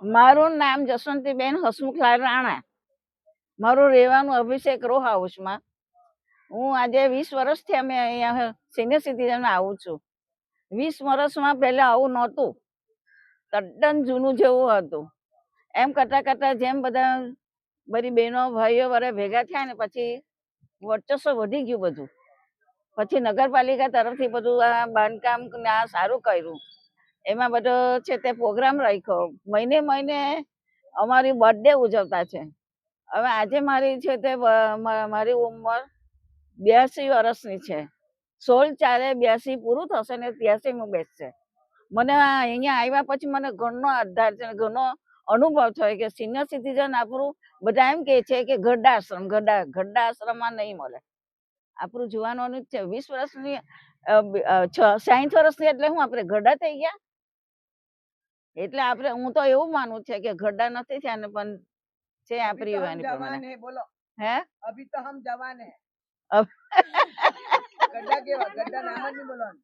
મારું નામ જસવંતીબેન હસમુખલાલ રાણા. મારું રહેવાનું અભિષેક રો હાઉસમાં. હું આજે 20 વર્ષથી અમે અહીંયા સિનિયર સિટીઝન આવું છું. 20 વર્ષમાં પહેલા આવું નહોતું, તદ્દન જૂનું જેવું હતું. એમ કરતા કરતા જેમ બધા બધી બહેનો ભાઈઓ વડે ભેગા થયા ને પછી વર્ચસ્વ વધી ગયું બધું. પછી નગરપાલિકા તરફથી બધું આ બાંધકામ ને આ સારું કર્યું. એમાં બધો છે તે પ્રોગ્રામ રાખ્યો. મહિને મહિને અમારી બર્થડે ઉજવતા છે. હવે આજે મારી છે તે મારી ઉંમર 82 વર્ષની છે. 16/4/82 પૂરું થશે ને 83મું બેસશે. મને અહીંયા આવ્યા પછી મને ઘણો આધાર છે, ઘણો અનુભવ થયો કે સિનિયર સિટીઝન આપણું બધા એમ કે છે કે ગઢાશ્રમ, ગઢાશ્રમમાં નહીં મળે. આપણું જુવાનોનું જ છે. 20 વર્ષની 60 વર્ષની એટલે હું આપણે ગઢા થઈ ગયા. એટલે આપણે હું તો એવું માનું છે કે ગઢા નથી થયા ને પણ છે આપણી યુવાની પ્રમાણે. હે અભી તો હમ જવાન હે. ગઢા કેવા? ગઢા નામ જ નહીં બોલવાનું.